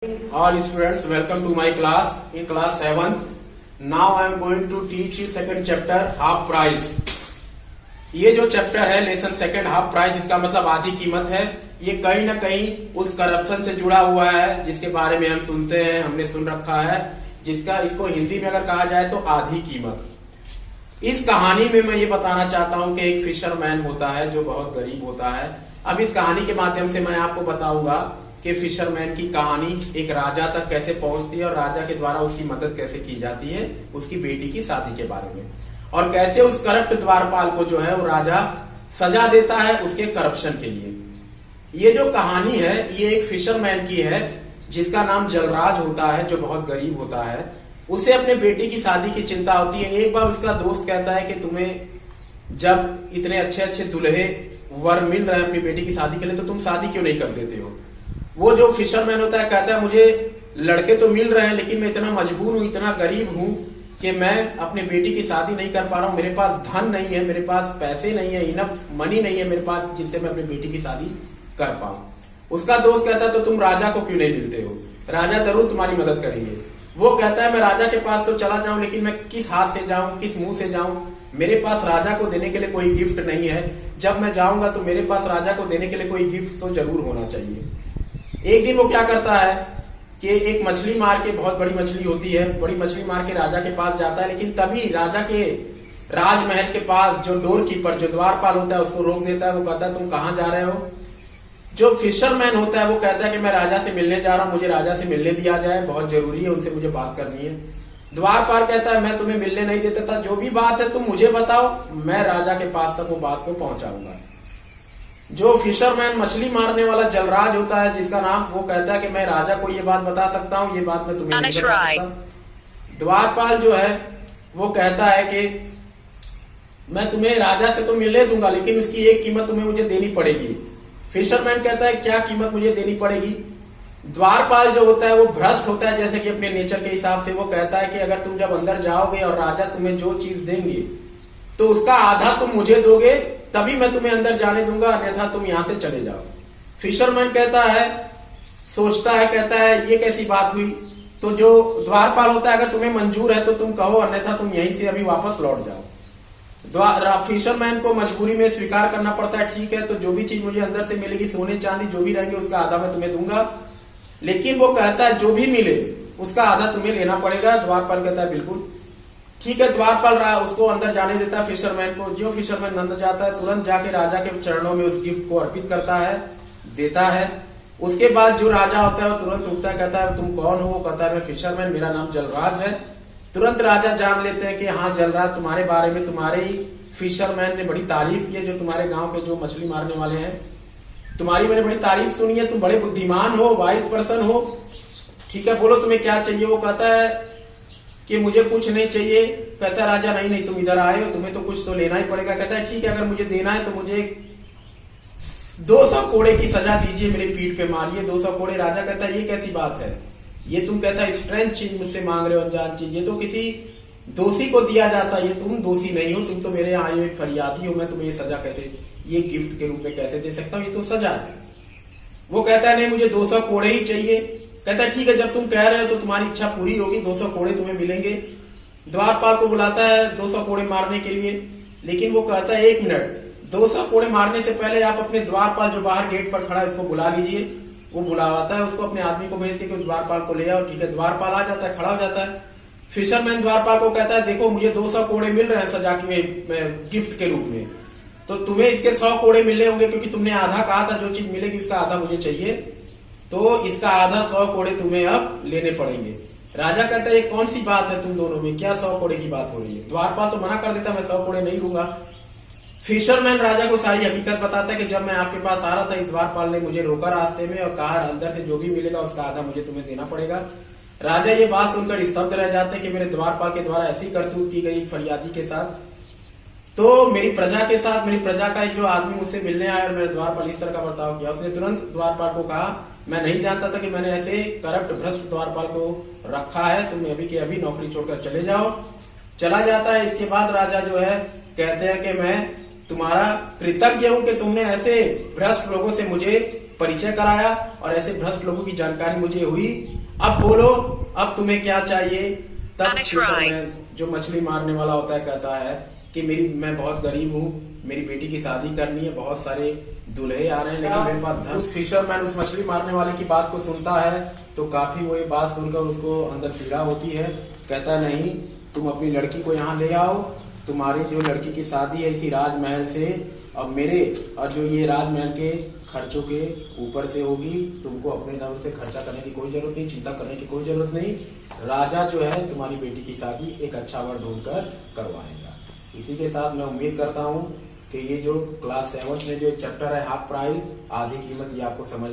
All students, welcome to my class. In class 7th, now I am going to teach you second chapter, half price. ये जो chapter है lesson second half price, इसका मतलब आधी कीमत है। ये कहीं ना कहीं उस करप्शन से जुड़ा हुआ है जिसके बारे में हम सुनते हैं, हमने सुन रखा है, जिसका इसको हिंदी में अगर कहा जाए तो आधी कीमत। इस कहानी में मैं ये बताना चाहता हूं कि एक फिशरमैन होता है जो बहुत गरीब होता है। अब इस कहानी के माध्यम से मैं आपको बताऊंगा कि फिशरमैन की कहानी एक राजा तक कैसे पहुंचती है और राजा के द्वारा उसकी मदद कैसे की जाती है उसकी बेटी की शादी के बारे में, और कैसे उस करप्ट द्वारपाल को जो है वो राजा सजा देता है उसके करप्शन के लिए। ये जो कहानी है ये एक फिशरमैन की है जिसका नाम जलराज होता है, जो बहुत गरीब होता है। उसे अपने बेटी की शादी की चिंता होती है। एक बार उसका दोस्त कहता है कि तुम्हें जब इतने अच्छे अच्छे दुल्हे वर मिल रहे हैं अपनी बेटी की शादी के लिए तो तुम शादी क्यों नहीं कर देते हो। वो जो फिशरमैन होता है कहता है मुझे लड़के तो मिल रहे हैं लेकिन मैं इतना मजबूर हूं, इतना गरीब हूं कि मैं अपने बेटी की शादी नहीं कर पा रहा हूं। मेरे पास धन नहीं है, मेरे पास पैसे नहीं है, इनफ मनी नहीं है मेरे पास जिससे मैं अपनी बेटी की शादी कर पाऊं। उसका दोस्त कहता है तो तुम राजा को क्यों नहीं मिलते हो, राजा जरूर तुम्हारी मदद करेंगे। वो कहता है मैं राजा के पास तो चला जाऊं लेकिन मैं किस हाथ से जाऊं, किस मुंह से जाऊं, मेरे पास राजा को देने के लिए कोई गिफ्ट नहीं है। जब मैं जाऊंगा तो मेरे पास राजा को देने के लिए कोई गिफ्ट तो जरूर होना चाहिए। एक दिन वो क्या करता है कि एक मछली मार के, बहुत बड़ी मछली होती है, बड़ी मछली मार के राजा के पास जाता है, लेकिन तभी राजा के राजमहल के पास जो डोर कीपर, जो द्वारपाल होता है, उसको रोक देता है। वो कहता है तुम कहां जा रहे हो। जो फिशरमैन होता है वो कहता है कि मैं राजा से मिलने जा रहा हूं, मुझे राजा से मिलने दिया जाए, बहुत जरूरी है, उनसे मुझे बात करनी है। द्वारपाल कहता है मैं तुम्हें मिलने नहीं देता था, जो भी बात है तुम मुझे बताओ, मैं राजा के पास तक वो बात को पहुंचाऊंगा। जो फिशरमैन मछली मारने वाला जलराज होता है जिसका नाम, वो कहता है कि मैं राजा को ये बात बता सकता हूँ, ये बात मैं तुम्हें नहीं बता सकता। द्वारपाल जो है वो कहता है कि मैं तुम्हें राजा से तो मिलने दूंगा लेकिन उसकी एक कीमत तुम्हें मुझे देनी पड़ेगी। फिशरमैन कहता है क्या कीमत मुझे देनी पड़ेगी। द्वारपाल जो होता है वो भ्रष्ट होता है जैसे कि अपने नेचर के हिसाब से। वो कहता है कि अगर तुम जब अंदर जाओगे और राजा तुम्हें जो चीज देंगे तो उसका आधा तुम मुझे दोगे तभी मैं तुम्हें अंदर जाने दूंगा, अन्यथा तुम यहां से चले जाओ। फिशरमैन कहता है, सोचता है, कहता है ये कैसी बात हुई। तो जो द्वारपाल होता है अगर तुम्हें मंजूर है तो तुम कहो, अन्यथा तुम यहीं से अभी वापस लौट जाओ। फिशरमैन को मजबूरी में स्वीकार करना पड़ता है, ठीक है तो जो भी चीज मुझे अंदर से मिलेगी, सोने चांदी जो भी रहेंगे उसका आधा मैं तुम्हें दूंगा, लेकिन वो कहता है जो भी मिले उसका आधा तुम्हें लेना पड़ेगा। द्वारपाल कहता है बिल्कुल ठीक है। द्वारपाल उसको अंदर जाने देता है फिशरमैन को। जो फिशरमैन अंदर जाता है तुरंत जाके राजा के चरणों में उस गिफ्ट को अर्पित करता है, देता है। उसके बाद जो राजा होता है वो तुरंत उठता है, कहता है तुम कौन हो। वो कहता है मैं फिशरमैन, मेरा नाम जलराज है। तुरंत राजा जान लेते हैं कि हाँ जलराज, तुम्हारे बारे में तुम्हारे ही फिशरमैन ने बड़ी तारीफ की है, जो तुम्हारे गांव के जो मछली मारने वाले हैं, तुम्हारी मैंने बड़ी तारीफ सुनी है, तुम बड़े बुद्धिमान हो, वाइस पर्सन हो। ठीक है बोलो तुम्हें क्या चाहिए। वो कहता है कि मुझे कुछ नहीं चाहिए। कहता है राजा नहीं नहीं तुम इधर आए हो, तुम्हें तो कुछ तो लेना ही पड़ेगा। कहता है ठीक है अगर मुझे देना है तो मुझे 200 कोड़े की सजा दीजिए, मेरी पीठ पे मारिए 200 कोड़े। राजा कहता है ये कैसी बात है, ये तुम कैसा स्ट्रेंथ चीज मुझसे मांग रहे हो, अनजान चीज, ये तो किसी दोषी को दिया जाता है, ये तुम दोषी नहीं हो, तुम तो मेरे यहाँ आए हो एक फरियादी हो, मैं तुम्हें ये सजा कैसे, ये गिफ्ट के रूप में कैसे दे सकता हूँ, ये तो सजा है। वो कहता है नहीं मुझे 200 कोड़े ही चाहिए। कहता है ठीक है जब तुम कह रहे हो तो तुम्हारी इच्छा पूरी होगी, 200 कोड़े तुम्हें मिलेंगे। द्वारपाल को बुलाता है 200 कोड़े मारने के लिए, लेकिन वो कहता है 1 मिनट, 200 कोड़े मारने से पहले आप अपने द्वारपाल जो बाहर गेट पर खड़ा है इसको बुला लीजिए। वो बुलावाता है उसको, अपने आदमी को भेज के द्वारपाल को ले आओ। ठीक है द्वारपाल आ जाता है, खड़ा हो जाता है। फिशरमैन द्वारपाल को कहता है देखो मुझे 200 कोड़े मिल रहे हैं सजा के गिफ्ट के रूप में, तो तुम्हें इसके 100 कोड़े मिले होंगे क्योंकि तुमने आधा कहा था, जो चीज मिलेगी उसका आधा मुझे चाहिए, तो इसका आधा 100 कोड़े तुम्हें अब लेने पड़ेंगे। राजा कहता है ये कौन सी बात है तुम दोनों में, क्या 100 कोड़े की बात हो रही है। द्वारपाल तो मना कर देता मैं 100 कोड़े नहीं लूंगा। फिशरमैन राजा को सारी हकीकत बताता है कि जब मैं आपके पास आ रहा था इस द्वारपाल ने मुझे रोका रास्ते में और कहा अंदर से जो भी मिलेगा उसका आधा मुझे तुम्हें देना पड़ेगा। राजा ये बात सुनकर स्तब्ध रह जाते कि मेरे द्वारपाल के द्वारा ऐसी करतूत की गई फरियादी के साथ, तो मेरी प्रजा के साथ, मेरी प्रजा का एक जो आदमी मुझसे मिलने आया और मेरे द्वारपाल इस तरह का बर्ताव किया। उसने तुरंत द्वारपाल को कहा मैं नहीं जानता था कि मैंने ऐसे करप्ट भ्रष्ट द्वारपाल को रखा है, तुम अभी के अभी नौकरी छोड़कर चले जाओ। चला जाता है। इसके बाद राजा जो है कहते हैं कि मैं तुम्हारा कृतज्ञ हूं कि तुमने ऐसे भ्रष्ट लोगों से मुझे परिचय कराया और ऐसे भ्रष्ट लोगों की जानकारी मुझे हुई। अब बोलो, अब तुम्हें क्या चाहिए? तब जो मछली मारने वाला होता है कहता है कि मैं बहुत गरीब हूँ, मेरी बेटी की शादी करनी है, बहुत सारे दूल्हे आ रहे हैं, लेकिन मेरे पास धन। उस फिशरमैन उस मछली मारने वाले की बात को सुनता है तो काफी वो ये बात सुनकर उसको अंदर पीड़ा होती है। कहता है नहीं, तुम अपनी लड़की को यहाँ ले आओ, तुम्हारी जो लड़की की शादी है इसी राजमहल से और जो ये राजमहल के खर्चों के ऊपर से होगी। तुमको अपने दम से खर्चा करने की कोई जरूरत नहीं, चिंता करने की कोई जरूरत नहीं। राजा जो है तुम्हारी बेटी की शादी एक अच्छा वर ढूंढकर करवाएगा। इसी के साथ मैं उम्मीद करता हूँ कि ये जो क्लास 7 में जो चैप्टर है हाफ प्राइस आधी कीमत, ये आपको समझ